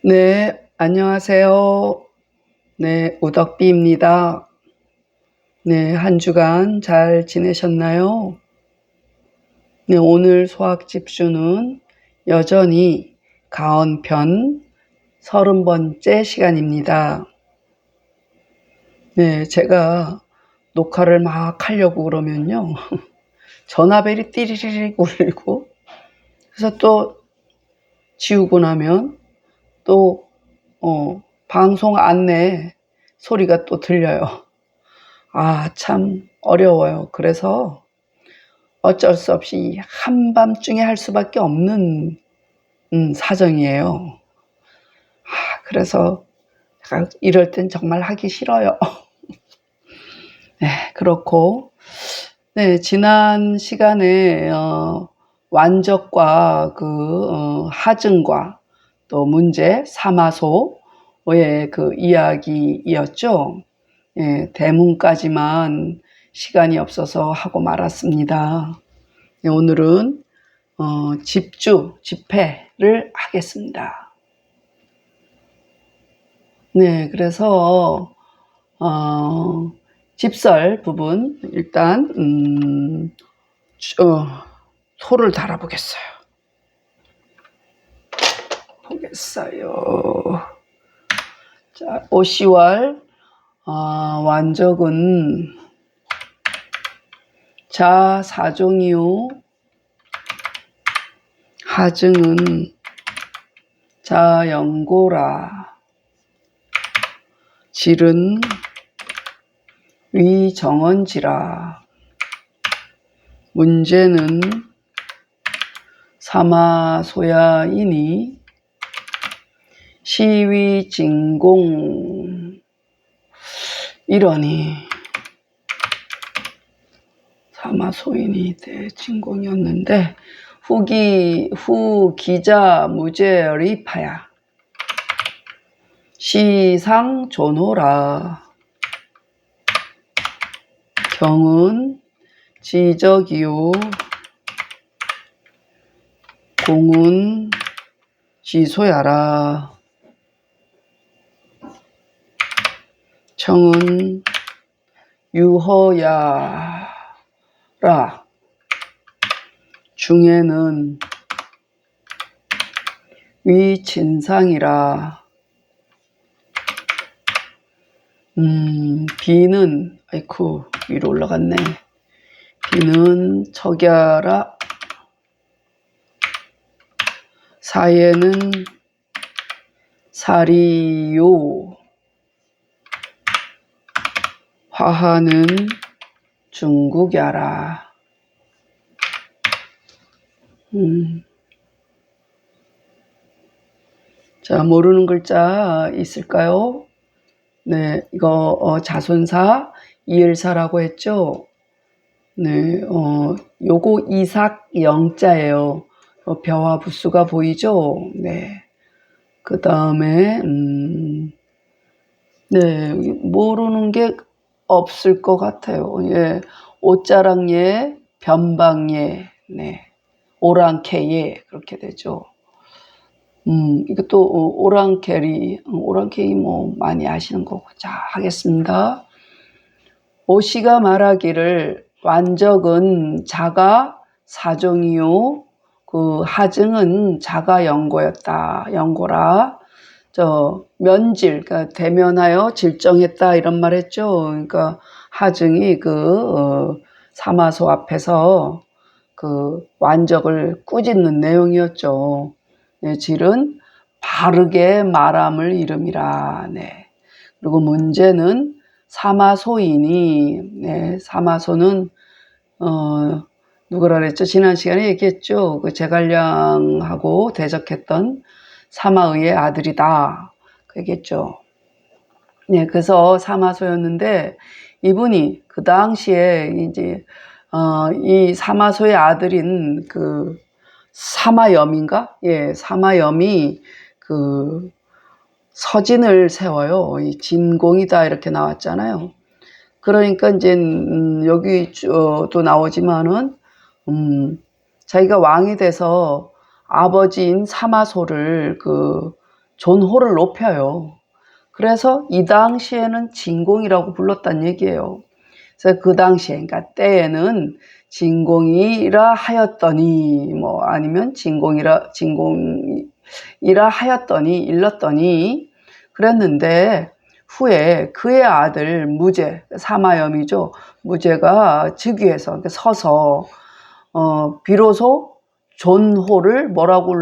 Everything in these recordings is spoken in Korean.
네, 안녕하세요. 네, 우덕비입니다. 네, 한 주간 잘 지내셨나요? 네, 오늘 수학 집주는 여전히 가언편 30번째 시간입니다. 네, 제가 녹화를 막 하려고 그러면요. 전화벨이 띠리리릭 울리고, 그래서 또 지우고 나면 또, 방송 안내 소리가 또 들려요. 참 어려워요. 그래서 어쩔 수 없이 한밤중에 할 수밖에 없는 사정이에요. 그래서 이럴 땐 정말 하기 싫어요. 네, 그렇고 네, 지난 시간에 완적과 하증과 또 문제 사마소의 그 이야기이었죠. 예, 대문까지만 시간이 없어서 하고 말았습니다. 네, 오늘은 집회를 하겠습니다. 네, 그래서 집설 부분 일단 소를 달아보겠어요. 자, 5시월 완적은 자 사종이요, 하증은 자 연고라, 질은 위 정언지라, 문제는 사마소야이니 시위진공. 이러니 사마소인이 대진공이었는데 후 기자 무제리파야 시상조노라, 경은 지적이요, 공은 지소야라, 청은 유허야라, 중에는 위친상이라, 비는 아이쿠 위로 올라갔네. 비는 척야라, 사예는 사리요, 화하는 중국야라. 자, 모르는 글자 있을까요? 네, 이거 자손사 이을사라고 했죠. 네, 요거 이삭 영자예요. 벼와 부수가 보이죠? 네. 그 다음에 네, 모르는 게 없을 것 같아요. 예, 옷자랑예, 변방예, 네, 오랑캐예 그렇게 되죠. 이것도 오랑캐리 뭐 많이 아시는 거고. 자, 하겠습니다. 오씨가 말하기를 완적은 자가 사종이요, 그 하증은 자가 연고였다. 연고라. 면질, 그러니까 대면하여 질정했다 이런 말 했죠. 그러니까 하증이 사마소 앞에서 그 완적을 꾸짖는 내용이었죠. 네, 질은 바르게 말함을 이름이라. 네. 그리고 문제는 사마소이니, 네, 사마소는 누구라 그랬죠? 지난 시간에 얘기했죠. 그 제갈량하고 대적했던 사마의의 아들이다. 그 얘기했죠. 네, 그래서 사마소였는데 이분이 그 당시에 이제 이 사마소의 아들인 그 사마염인가? 예, 사마염이 그 서진을 세워요. 이 진공이다 이렇게 나왔잖아요. 그러니까 이제 여기 또 나오지만은 자기가 왕이 돼서 아버지인 사마소를 존호를 높여요. 그래서 이 당시에는 진공이라고 불렀단 얘기예요. 그래서 그 당시에, 그러니까 때에는 진공이라 하였더니, 뭐 아니면 진공이라 하였더니, 일렀더니 그랬는데, 후에 그의 아들 무제, 사마염이죠. 무제가 즉위해서, 그러니까 서서 비로소 존호를 뭐라고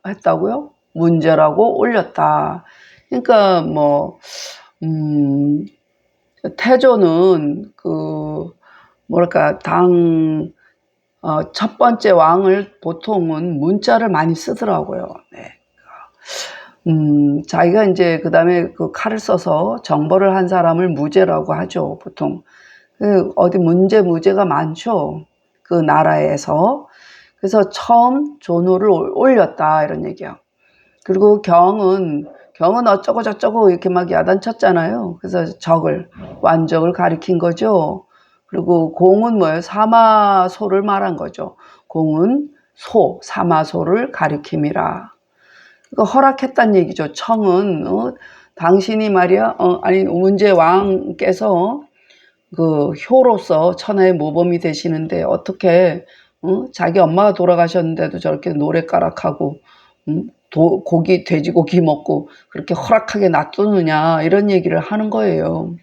했다고요? 문제라고 올렸다. 그러니까 뭐 태조는 그 뭐랄까 첫 번째 왕을 보통은 문자를 많이 쓰더라고요. 네. 자기가 이제 그 다음에 그 칼을 써서 정벌을 한 사람을 무제라고 하죠, 보통. 어디 무제가 많죠, 그 나라에서. 그래서 처음 존호를 올렸다, 이런 얘기야. 그리고 경은 어쩌고 저쩌고 이렇게 막 야단쳤잖아요. 그래서 완적을 가리킨 거죠. 그리고 공은 뭐예요? 사마소를 말한 거죠. 공은 사마소를 가리킴이라. 그러니까 허락했단 얘기죠. 청은 당신이 말이야, 아니 문제 왕께서 그 효로서 천하의 모범이 되시는데 어떻게 자기 엄마가 돌아가셨는데도 저렇게 노랫가락하고 돼지고기 먹고 그렇게 허락하게 놔두느냐, 이런 얘기를 하는 거예요.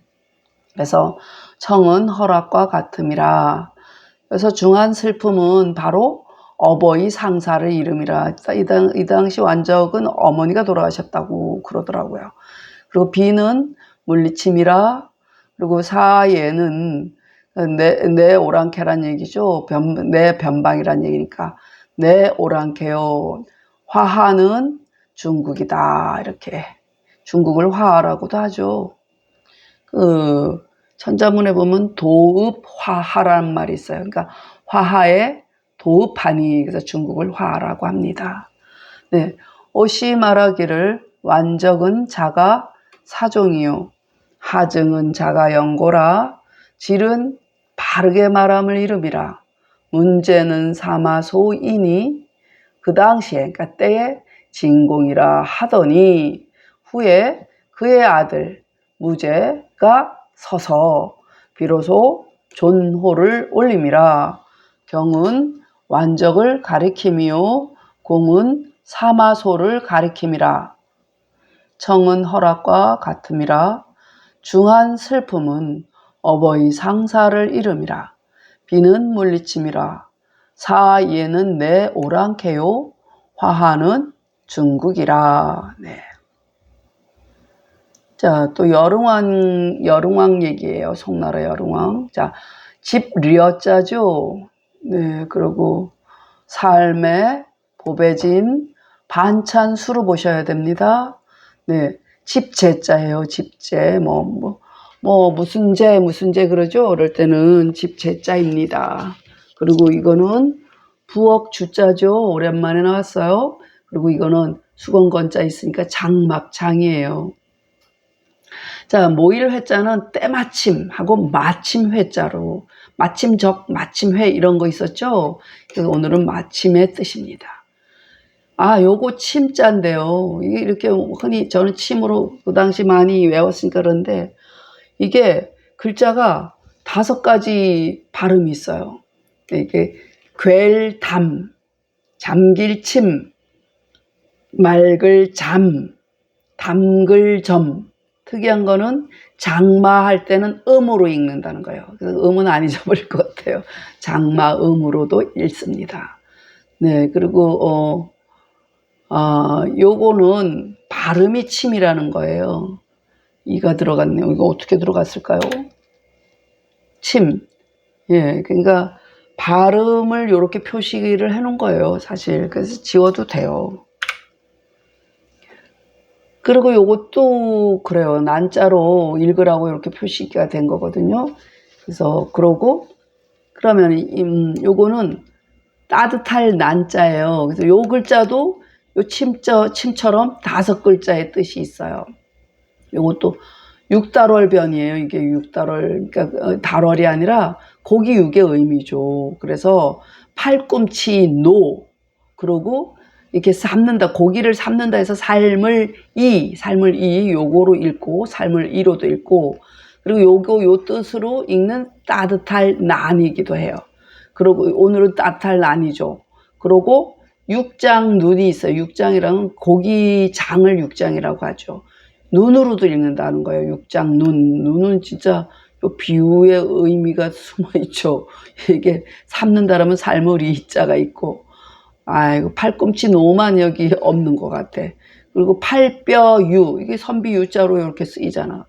그래서 청은 허락과 같음이라. 그래서 중한 슬픔은 바로 어버이 상사를 이름이라. 이 당시 완적은 어머니가 돌아가셨다고 그러더라고요. 그리고 비는 물리침이라. 그리고 사예는 내 오랑캐란 얘기죠. 내 변방이란 얘기니까 내 오랑캐요. 화하는 중국이다, 이렇게. 중국을 화하라고도 하죠. 그 천자문에 보면 도읍 화하라는 말이 있어요. 그러니까 화하에 도읍하니, 그래서 중국을 화하라고 합니다. 네, 옷이 말하기를 완적은 자가 사종이요 하증은 자가 영고라. 질은 바르게 말함을 이름이라. 문제는 사마소이니. 그 당시에, 그러니까 때에 진공이라 하더니 후에 그의 아들 무제가 서서 비로소 존호를 올림이라. 경은 완적을 가리킴이요 공은 사마소를 가리킴이라. 청은 허락과 같음이라. 중한 슬픔은 어버이 상사를 이름이라. 비는 물리침이라. 사예는 내 오랑캐요 화하는 중국이라. 네. 자, 또 여릉왕 얘기예요. 송나라 여릉왕. 자, 집리어자죠. 네, 그리고 삶의 보배진 반찬 수로 보셔야 됩니다. 네, 집제자예요. 집제. 무슨 제 그러죠. 그럴 때는 집제자입니다. 그리고 이거는 부엌 주자죠. 오랜만에 나왔어요. 그리고 이거는 수건건자 있으니까 장막장이에요. 자, 모일 회자는 때마침하고 마침 회자로, 마침적, 마침회 이런 거 있었죠. 그래서 오늘은 마침의 뜻입니다. 요거 침자인데요. 이게 이렇게 흔히 저는 침으로 그 당시 많이 외웠으니까 그런데 이게 글자가 5가지 발음이 있어요. 이게 괸담, 잠길침, 맑을잠, 담글점. 특이한 거는 장마할 때는 음으로 읽는다는 거예요. 그래서 음은 안 잊어버릴 것 같아요. 장마음으로도 읽습니다. 네, 그리고 요거는 발음이 침이라는 거예요. 이가 들어갔네요. 이거 어떻게 들어갔을까요? 침. 예, 그러니까 발음을 이렇게 표시를 해놓은 거예요, 사실. 그래서 지워도 돼요. 그리고 요것도 그래요. 난자로 읽으라고 이렇게 표시가 된 거거든요. 그래서 그러면 요거는 따뜻할 난자예요. 그래서 요 글자도 요 침처럼 5글자의 뜻이 있어요. 요것도 육달월변이에요. 이게 육달월, 그러니까 달월이 아니라 고기 육의 의미죠. 그래서 팔꿈치 노, 그리고 이렇게 삶는다, 고기를 삶는다 해서 삶을 이 요거로 읽고 삶을 이로도 읽고, 그리고 요 뜻으로 읽는 따뜻할 난이기도 해요. 그리고 오늘은 따뜻할 난이죠. 그리고 육장 눈이 있어요. 육장이랑은 고기장을 육장이라고 하죠. 눈으로도 읽는다는 거예요. 육장 눈은 진짜 요 비유의 의미가 숨어 있죠. 이게 삶는다라면 삶을 이자가 있고, 아이고 팔꿈치 노만 여기 없는 것 같아. 그리고 팔뼈유, 이게 선비 유자로 이렇게 쓰이잖아.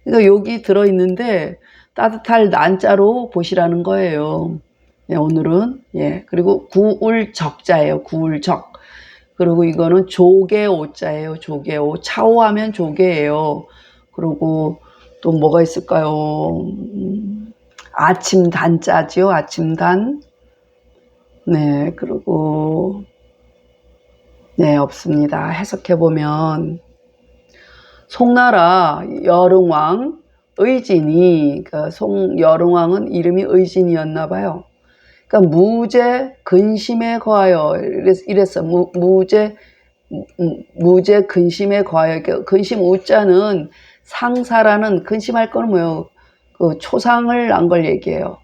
그러니까 여기 들어있는데 따뜻할 난자로 보시라는 거예요. 네, 오늘은. 예. 그리고 구울적자예요. 구울적. 그리고 이거는 조개오자예요. 조개오. 차오하면 조개예요. 그리고 또 뭐가 있을까요? 아침단자지요. 아침단. 네. 그리고 네, 없습니다. 해석해보면 송나라 여릉왕 의진이, 그러니까 여릉왕은 이름이 의진이었나 봐요. 그러니까 무제 근심에 거하여 이랬어. 무제 근심에 거하여. 근심 우자는 상사라는, 근심할 거는 뭐예요? 그 초상을 난 걸 얘기해요.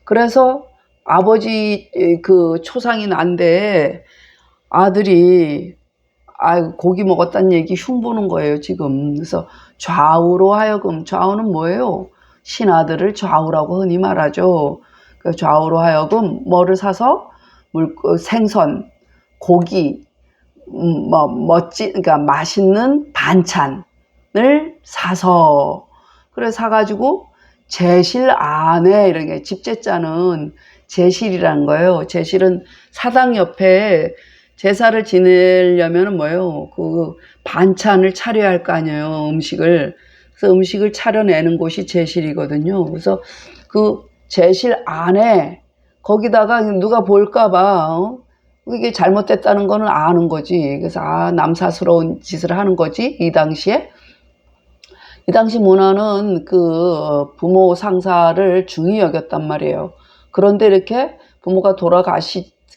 그래서 아버지 그 초상이 난데 아들이 고기 먹었다는 얘기 흉보는 거예요, 지금. 그래서 좌우로 하여금, 좌우는 뭐예요? 신하들을 좌우라고 흔히 말하죠. 그 좌우로 하여금 뭐를 사서 생선, 고기, 그러니까 맛있는 반찬을 사서, 그래 사가지고 제실 안에, 이런 게 집제자는 제실이라는 거예요. 제실은 사당 옆에 제사를 지내려면 뭐예요? 그 반찬을 차려야 할 거 아니에요, 음식을. 그래서 음식을 차려내는 곳이 제실이거든요. 그래서 그 제실 안에, 거기다가 누가 볼까봐, 이게 잘못됐다는 거는 아는 거지. 그래서 남사스러운 짓을 하는 거지, 이 당시에. 이 당시 문화는 그 부모 상사를 중히 여겼단 말이에요. 그런데 이렇게 부모가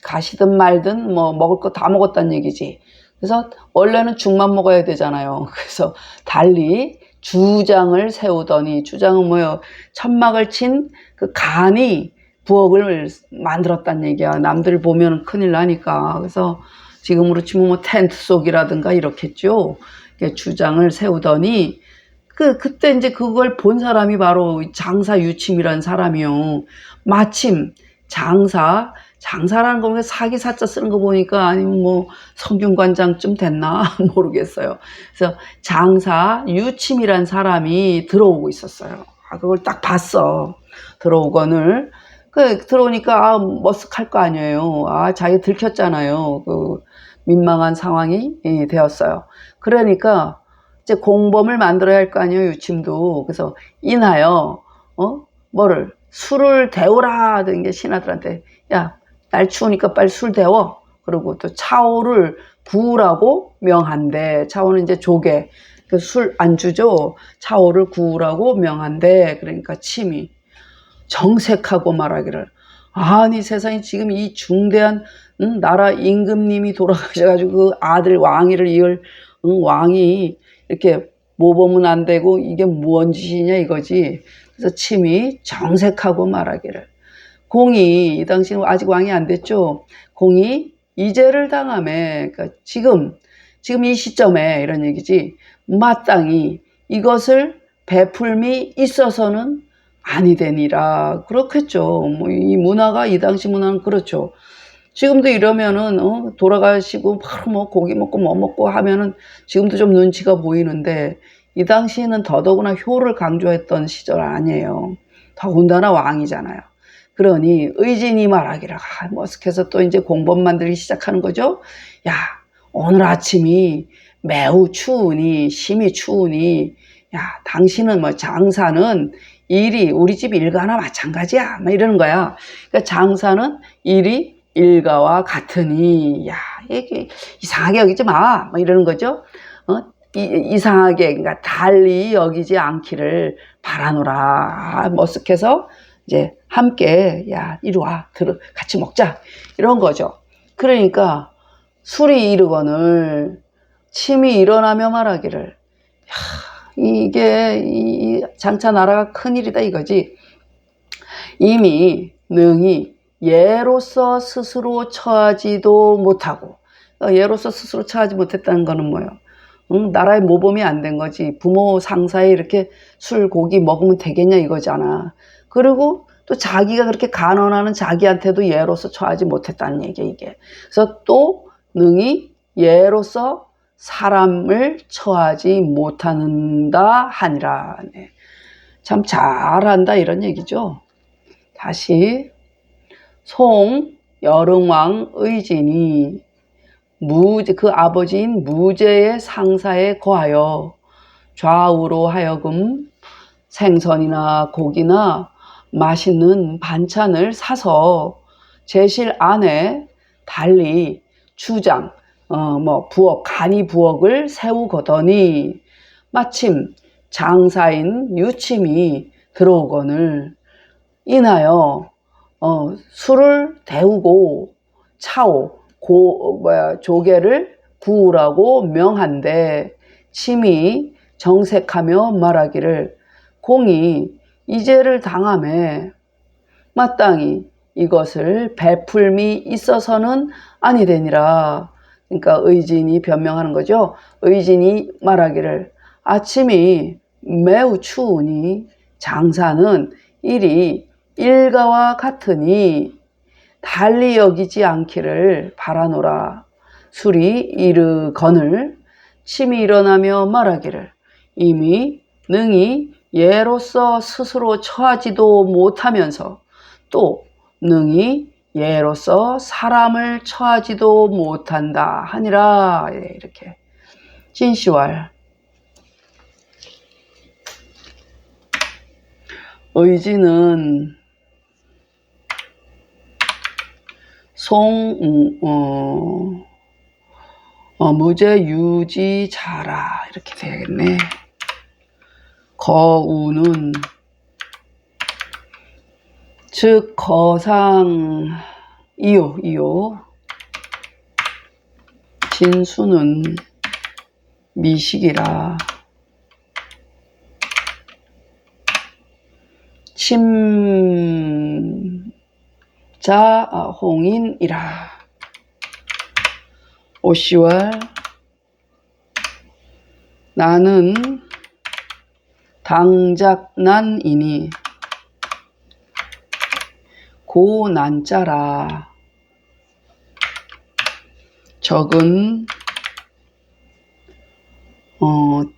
가시든 말든 뭐 먹을 거 다 먹었단 얘기지. 그래서 원래는 죽만 먹어야 되잖아요. 그래서 달리 주장을 세우더니, 주장은 뭐예요? 천막을 친 그 간이 부엌을 만들었단 얘기야. 남들 보면 큰일 나니까. 그래서 지금으로 치면 뭐 텐트 속이라든가 이렇겠죠. 주장을 세우더니, 그때 이제 그걸 본 사람이 바로 장사 유침이라는 사람이요. 마침 장사라는 거 사기 사자 쓰는 거 보니까, 아니면 뭐 성균관장쯤 됐나 모르겠어요. 그래서 장사 유침이란 사람이 들어오고 있었어요. 그걸 딱 봤어. 들어오거늘. 들어오니까 머쓱할 거 아니에요. 자기 들켰잖아요. 그 민망한 상황이 되었어요. 그러니까 이제 공범을 만들어야 할 거 아니에요, 유침도. 그래서 인하여 뭐를 술을 데우라 하던 게 신하들한테, 야, 날 추우니까 빨리 술 데워. 그리고 또 차오를 구우라고 명한대. 차오는 이제 조개, 그 술 안주죠. 차오를 구우라고 명한대. 그러니까 침이 정색하고 말하기를, 아니 세상에 지금 이 중대한 나라 임금님이 돌아가셔가지고 그 아들 왕위를 이을 왕이 이렇게 모범은 안 되고 이게 무언 짓이냐 이거지. 그래서 침이 정색하고 말하기를, 공이, 이 당시는 아직 왕이 안 됐죠. 공이 이제를 당함에, 그러니까 지금 이 시점에 이런 얘기지, 마땅히 이것을 베풀미 있어서는 아니 되니라. 그렇겠죠. 뭐 이 문화가, 이 당시 문화는 그렇죠. 지금도 이러면은 돌아가시고 바로 뭐 고기 먹고 뭐 먹고 하면은 지금도 좀 눈치가 보이는데, 이 당시에는 더더구나 효를 강조했던 시절 아니에요. 더군다나 왕이잖아요. 그러니 의진이 말하기를, 머쓱해서 또 이제 공범 만들기 시작하는 거죠. 야, 오늘 아침이 매우 추우니, 심히 추우니, 야, 당신은 뭐 장사는 일이 우리 집 일가나 마찬가지야, 막 이러는 거야. 그러니까 장사는 일이 일가와 같으니, 야, 이게 이상하게 여기지 마, 막 이러는 거죠. 이상하게, 그러니까 달리 여기지 않기를 바라노라. 머쓱해서 이제 함께, 야, 이리 와, 같이 먹자, 이런 거죠. 그러니까 술이 이르거늘 침이 일어나며 말하기를. 이게 이 장차 나라가 큰일이다 이거지. 이미 능히 예로서 스스로 처하지도 못하고, 예로서 스스로 처하지 못했다는 거는 뭐예요? 나라의 모범이 안 된 거지. 부모 상사에 이렇게 술 고기 먹으면 되겠냐 이거잖아. 그리고 또 자기가 그렇게 간언하는 자기한테도 예로서 처하지 못했다는 얘기야 이게. 그래서 또 능히 예로서 사람을 처하지 못한다 하니라. 네. 참 잘한다 이런 얘기죠. 다시 송 여릉왕 의진이 그 아버지인 무제의 상사에 거하여 좌우로 하여금 생선이나 고기나 맛있는 반찬을 사서 제실 안에 달리 주장 부엌 간이 부엌을 세우거더니 마침 장사인 유침이 들어오거늘 인하여 술을 데우고 차오 조개를 구우라고 명한데 침이 정색하며 말하기를 공이 이죄를 당하매 마땅히 이것을 베풀미 있어서는 아니되니라. 그러니까 의진이 변명하는 거죠. 의진이 말하기를 아침이 매우 추우니 장사는 일이 일가와 같으니 달리 여기지 않기를 바라노라. 술이 이르거늘 침이 일어나며 말하기를 이미 능히 예로서 스스로 처하지도 못하면서 또 능히 예로서 사람을 처하지도 못한다 하니라. 이렇게 진시왈 의지는 무제 유지자라 이렇게 되겠네. 거우는 즉 거상 이요 진수는 미식이라 침자 홍인이라. 오시월 나는 당작난이니 고난자라. 적은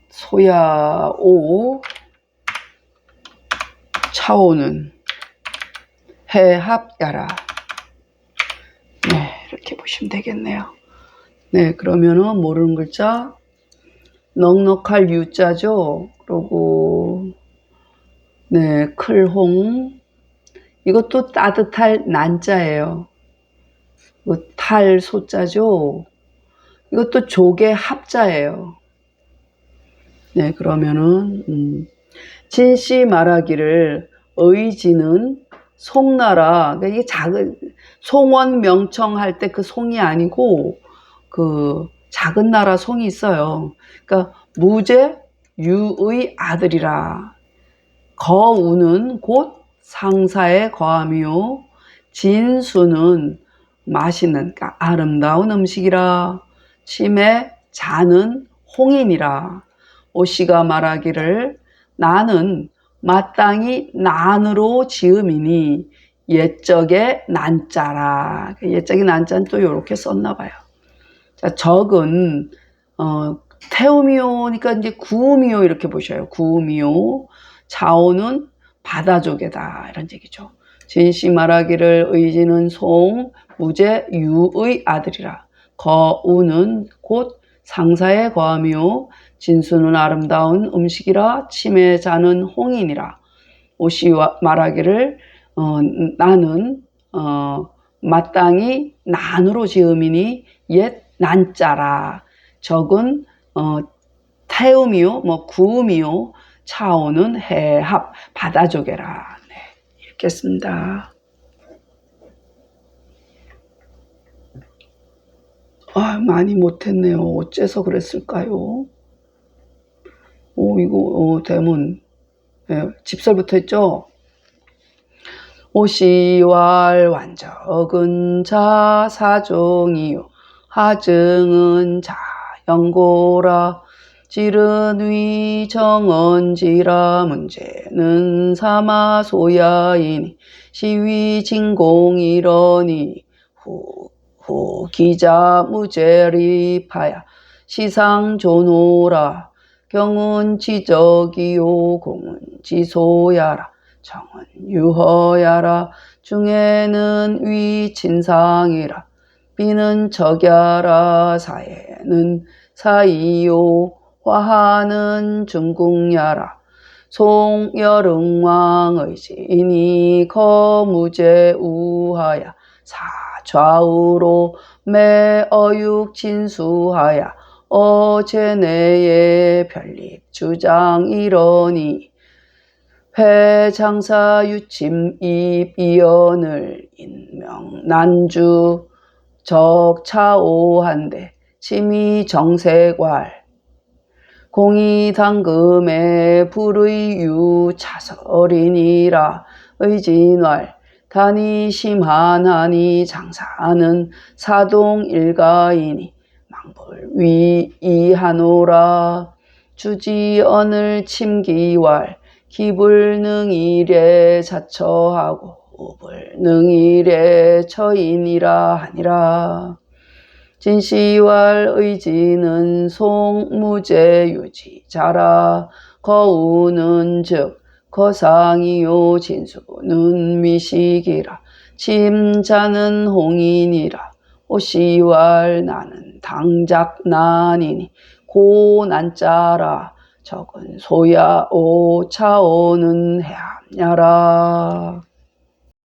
소야오 차오는 해합야라. 네, 이렇게 보시면 되겠네요. 네, 그러면은 모르는 글자 넉넉할 유자죠. 그리고 네, 클홍 이것도 따뜻할 난자예요. 탈 소자죠. 이것도 조개 합자예요. 네, 그러면은 진씨 말하기를 의지는 송나라. 그러니까 이게 작은 송원 명청할 때 그 송이 아니고 그 작은 나라 송이 있어요. 그러니까 무제 유의 아들이라. 거우는 곧 상사의 거함이요 진수는 맛있는 그러니까 아름다운 음식이라. 침에 자는 홍인이라. 오씨가 말하기를 나는 마땅히 난으로 지음이니 옛적의 난자라. 옛적의 난자는 또 이렇게 썼나 봐요. 자, 적은 태우미오니까 이제 구우미오 이렇게 보셔요. 구우미오. 자오는 바다조개다 이런 얘기죠. 진씨 말하기를 의지는 송 무제 유의 아들이라. 거우는 곧 상사의 거함이요 진수는 아름다운 음식이라. 침에 자는 홍인이라. 오씨 말하기를 나는 마땅히 난으로 지음이니 옛 난자라. 적은 태음이요 구음이요 차오는 해합 바다조개라. 네, 읽겠습니다. 많이 못했네요. 어째서 그랬을까요? 이거 대문. 예, 집설부터 했죠? 오시왈 완적은 자 사종이요 하증은 자 영고라 질은 위 정언지라 문제는 사마소야이니 시위 진공이러니 후 기자 무제리파야 시상조노라 경은 지적이요 공은 지소야라 정은 유허야라 중에는 위친상이라 비는 적야라 사에는 사이요 화하는 중궁야라 송여릉왕의 지인이 거무제우하야 사좌우로 매어육 진수하야 어제내의 별립 주장이러니 회장사 유침 입이연을 인명 난주 적차오한데 심의 정세괄 공의당금에 불의 유차설이니라 의진왈 단이 심한하니 장사는 사동일가이니 망불 위이하노라 주지언을 침기왈 기불능일에 자처하고 우불능일에 처인이라 하니라. 진시왈 의지는 송무제유지자라 거우는 즉 거상이요 진수는 미식이라 침자는 홍인이라 오시왈 나는 당작난이니 고난자라 적은 소야 오차오는 해함야라.